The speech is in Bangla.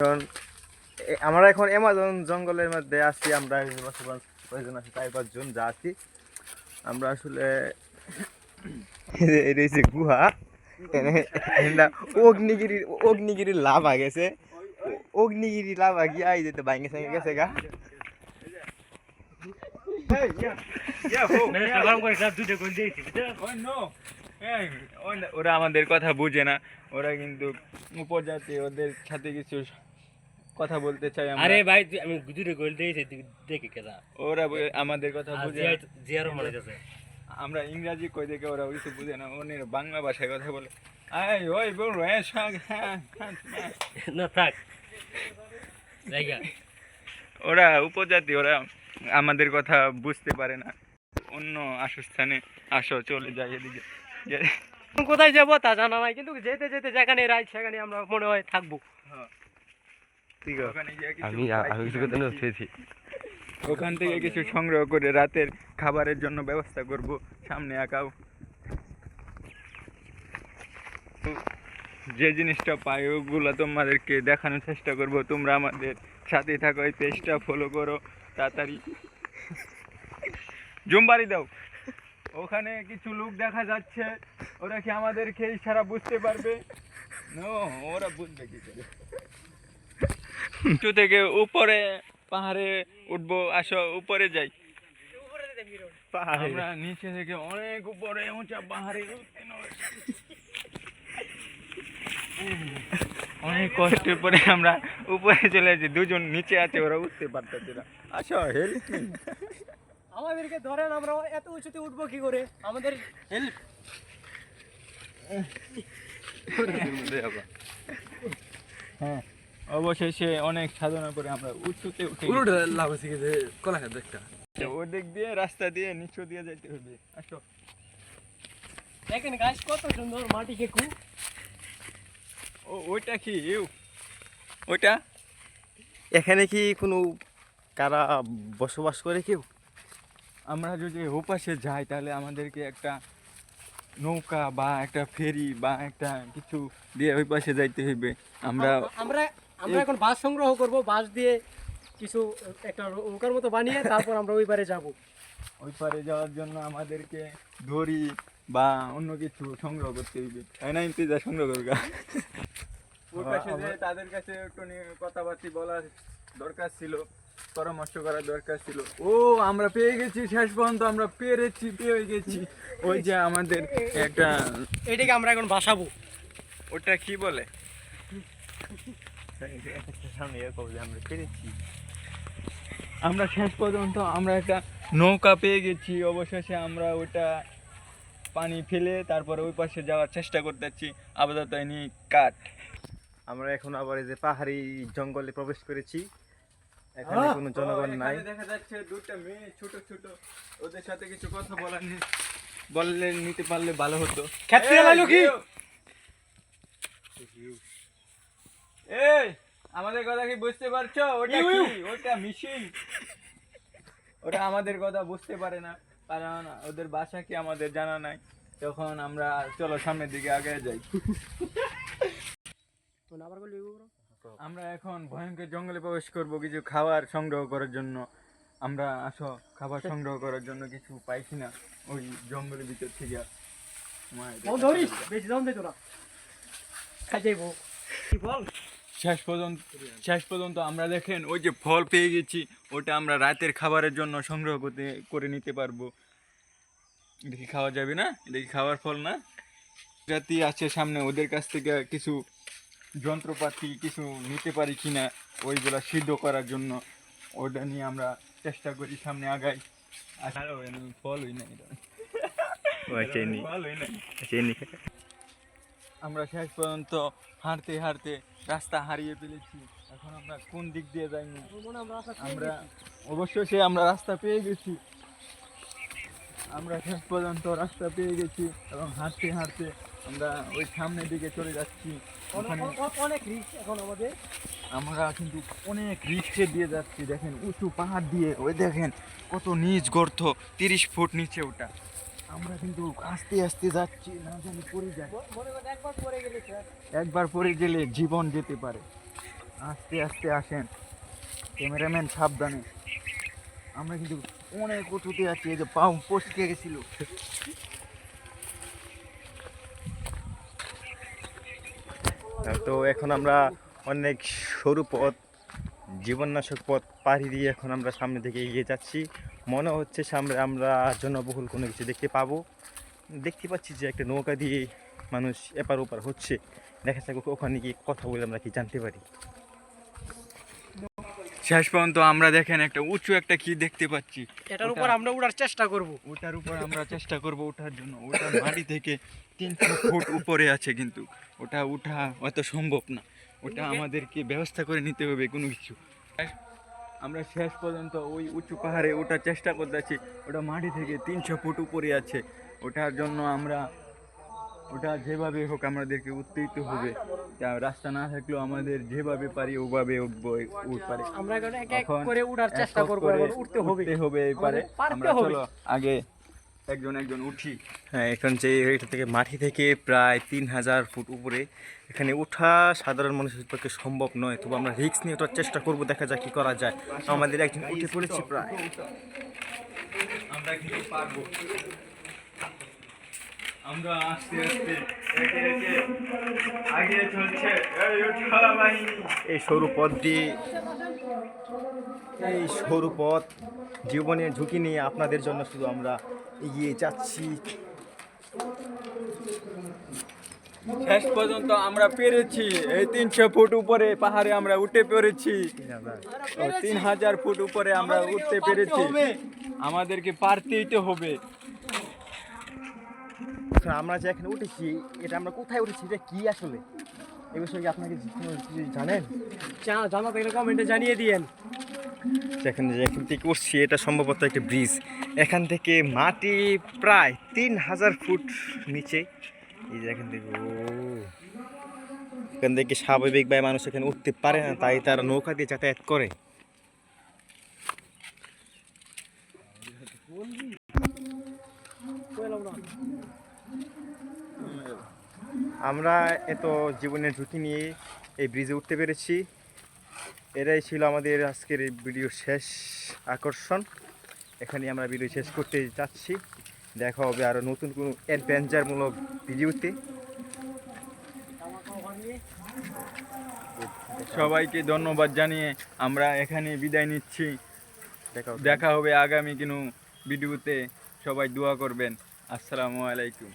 কারণ আমরা এখন অ্যামাজন জঙ্গলের মধ্যে আছি। আমরা বসবাস কয়েকজন আছি, 4-5 জন যা আছি আমরা আসলে। এটা হচ্ছে গুহা, অগ্নিগিরি লাভা গেছে, অগ্নিগিরি লাভা গিয়া এই যেতে ভাঙে সঙ্গে গেছে গা। ওরা আমাদের কথা বুঝে না, ওরা কিন্তু উপজাতি, ওদের সাথে কিছু কথা বলতে চাই। আরে ভাই আমি গুজরে গোল দিয়েছি দেখি কেদা ওরা আমাদের কথা বুঝে না। জিয়ারও মারা গেছে। আমরা ইংরাজি কই দেখে ওরা কিছু বুঝে না, ওনের বাংলা ভাষায় কথা বলে। আই ওই বল না থাক জায়গা। ওরা উপজাতি, ওরা আমাদের কথা বুঝতে পারে না। অন্য আসস্থানে আসো, চলে যায় এদিকে। কোথায় যাবো তা জানা নাই, কিন্তু যেতে যেতে যেখানে রাইট সেখানে আমরা মনে হয় থাকবো। ওখান থেকে কিছু সংগ্রহ করে রাতের খাবারের জন্য ব্যবস্থা করব। সামনে আঁকাও যে জিনিসটা পাই ওগুলো তোমাদেরকে দেখানোর চেষ্টা করব। তোমরা আমাদের সাথে থাকো, এই পেজটা ফলো করো তাড়াতাড়ি। জুমবাড়ি দাও। ওখানে কিছু লোক দেখা যাচ্ছে, ওরা কি আমাদেরকে ইশারা বুঝতে পারবে? নো, ওরা বুঝবে কি করে? থেকে উপরে পাহাড়ে উঠবো, আসো উপরে যাই। আমরা নিচে থেকে অনেক উপরে উঁচা পাহাড়ে অনেক কষ্টের পরে আমরা উপরে চলে যাচ্ছি। দুজন নিচে আছে, ওরা উঠতে পারতেছে না। আসো হেল্প, আমাদেরকে ধরেন, আমরা এত উঁচুতে উঠবো কি করে? আমাদের হেল্প। হ্যাঁ, অবশেষে অনেক সাধনা করে আমরা উঁচুতে উঠে ওদিক দিয়ে রাস্তা দিয়ে নিচু দিয়ে যাইতে হবে। আসো দেখেন গাছ কত সুন্দর, মাটি কেকু। ওইটা কি ওইটা? এখানে কি কোনো কারা বসবাস করে কেউ? আমরা যদি ওপাশে যাই তাহলে আমাদেরকে একটা নৌকা বা একটা ফেরি বা একটা কিছু দিয়ে ওই পাশে যাইতে হইবে। আমরা আমরা আমরা এখন বাস সংগ্রহ করব, বাস দিয়ে কিছু একটা নৌকার মতো বানিয়ে তারপর আমরা ওই পারে যাব। ওই পারে যাওয়ার জন্য আমাদেরকে দড়ি বা অন্য কিছু সংগ্রহ করতে হইবে, তাই না? ইমতিজা সংগ্রহ করবা। ওই পাশে যে তাদের কাছে একটু কথাবার্তা বলার দরকার ছিল, পরামর্শ করার দরকার ছিল। ও আমরা পেয়ে গেছি, শেষ পর্যন্ত আমরা পেয়ে গেছি। ওই যে আমাদের একটা, এটাকে আমরা এখন বাসাবো। ওটা কি বলে? আমরা শেষ পর্যন্ত আমরা একটা নৌকা পেয়ে গেছি। অবশেষে আমরা ওটা পানি ফেলে তারপরে ওই পাশে যাওয়ার চেষ্টা করতেছি। আপাতত নিয়ে কাঠ। আমরা এখন আবার এই যে পাহাড়ি জঙ্গলে প্রবেশ করেছি। এখানে কোনো জনগণ নাই। দেখা যাচ্ছে দুটো মেয়ে ছোট ছোট, ওদের সাথে কিছু কথা বললে নিতে পারলে ভালো হতো। এই আমাদের কথা কি বুঝতে পারছো? ওটা কি? ওটা মিশিং। ওটা আমাদের কথা বুঝতে পারে না, কারণ ওদের ভাষা কি আমাদের জানা নাই। তখন আমরা চলো সামনের দিকে আগে যাই। আমরা এখন ভয়ঙ্কর জঙ্গলে প্রবেশ করব কিছু খাবার সংগ্রহ করার জন্য। আমরা আসো খাবার সংগ্রহ করার জন্য কিছু পাইছি না ওই জঙ্গলের ভিতর থেকে। শেষ পর্যন্ত আমরা দেখেন ওই যে ফল পেয়ে গেছি, ওটা আমরা রাতের খাবারের জন্য সংগ্রহ করে নিতে পারবো। এটা কি খাওয়া যাবে না? এটা কি খাওয়ার ফল না? জাতি আছে সামনে, ওদের কাছ থেকে কিছু যন্ত্রপাতি কিছু নিতে পারি কিনা ওইগুলা সিদ্ধ করার জন্য, ওটা নিয়ে আমরা চেষ্টা করি, সামনে আগাই। ফল হই না, আমরা শেষ পর্যন্ত হাঁটতে হাঁটতে রাস্তা হারিয়ে ফেলেছি। এখন আমরা কোন দিক দিয়ে যাইনি, আমরা অবশ্যই আমরা রাস্তা পেয়ে গেছি। আমরা শেষ পর্যন্ত রাস্তা পেয়ে গেছি এবং হাঁটতে হাঁটতে আমরা ওই সামনের দিকে চলে যাচ্ছি। অনেক রিস্ক এখন আমাদের, আমরা কিন্তু অনেক রিস্কে দিয়ে যাচ্ছি। দেখেন উঁচু পাহাড় দিয়ে, ওই দেখেন কত নিচ গর্ত, 30 ফুট নিচে ওটা। আমরা কিন্তু আস্তে আস্তে যাচ্ছি, না জানি পড়ে যায়। একবার পড়ে গেলে জীবন যেতে পারে। আস্তে আস্তে আসেন, ক্যামেরাম্যান সাবধানে। আমরা কিন্তু অনেক উঁচুতে আছি, এই যে পাও পচকে গেছিল। তো এখন আমরা অনেক সরু পথ, জীবননাশক পথ পাড়ি দিয়ে এখন আমরা সামনে দিকে এগিয়ে যাচ্ছি। মনে হচ্ছে সামনে আমরা জনবহুল কোনো কিছু দেখতে পাবো। দেখতে পাচ্ছি যে একটা নৌকা দিয়ে মানুষ এপার ওপার হচ্ছে। দেখা যাক ওখানে গিয়ে কথা বলে আমরা কি জানতে পারি। শেষ পর্যন্ত আমরা দেখেন একটা উঁচু একটা কি দেখতে পাচ্ছি, এটার উপর আমরা উঠার চেষ্টা করব। ওটার উপর আমরা চেষ্টা করব ওঠার জন্য। ওটা মাটি থেকে 300 ফুট উপরে আছে, কিন্তু ওটা উঠা অত সম্ভব না। ওটা আমাদেরকে ব্যবস্থা করে নিতে হবে কোনো কিছু। আমরা শেষ পর্যন্ত ওই উঁচু পাহাড়ে ওঠার চেষ্টা করতেছি। ওটা মাটি থেকে 300 ফুট উপরে আছে। ওঠার জন্য আমরা ওটা যেভাবে হোক আমাদেরকে উঠতেই হবে। তা রাস্তা না থাকলেও আমাদের যেভাবে পারি ওভাবে উঠবো, পারে। আমরা এখন এক এক এখন করে উঠার এক চেষ্টা এক করব, করে এখন উঠতে হবে। উঠতে হবে এপারে। আমাদের পারতে আমরা হবে। চলো আগে একজন একজন উঠি। হ্যাঁ, এখন যে এটা থেকে মাটি থেকে প্রায় 3000 ফুট উপরে, এখানে ওঠা সাধারণ মানুষের পক্ষে সম্ভব নয়। তবু আমরা রিস্ক নিয়ে ওঠার চেষ্টা করব, দেখা যাক কি করা যায়। আমাদের একজন উঠে পড়েছি প্রায়। আমরা কিন্তু পারবো। আমরা আস্তে আস্তে একে একে আগে চলছে এই উঠা বাহিনী। এই সরু পথ দিয়ে, এই সরু পথ জীবনের ঝুঁকি নিয়ে আপনাদের জন্য শুধু আমরা এগিয়ে যাচ্ছি। শেষ পর্যন্ত আমরা পেরেছি। এই 300 ফুট উপরে পাহাড়ে আমরা উঠে পেরেছি। 3000 ফুট উপরে আমরা উঠতে পেরেছি। আমাদেরকে পারতেই তো হবে। আমরা যে এখানে উঠেছি, এটা আমরা কোথায় উঠেছি, এটা কি আসলে এই বিষয়ে কি আপনাকে কোনো কিছু জানেন? জানা থাকলে কমেন্টে জানিয়ে দিয়েন। যেখানে যেখান থেকে উঠছি এটা সম্ভবত একটা ব্রিজ। এখান থেকে মাটি প্রায় 3000 ফুট নিচে। এই যে এখান থেকে এখান থেকে স্বাভাবিকভাবে মানুষ এখানে উঠতে পারে না, তাই তারা নৌকা দিয়ে যাতায়াত করে। আমরা এত জীবনের ঝুঁকি নিয়ে এই ব্রিজে উঠতে পেরেছি। এটাই ছিল আমাদের আজকের এই ভিডিওর শেষ আকর্ষণ। এখানে আমরা ভিডিও শেষ করতে যাচ্ছি। দেখা হবে আরও নতুন কোনো অ্যাডভেঞ্চারমূলক ভিডিওতে। সবাইকে ধন্যবাদ জানিয়ে আমরা এখানে বিদায় নিচ্ছি। দেখা হবে আগামী কোনো ভিডিওতে। সবাই দোয়া করবেন। আসসালামু আলাইকুম।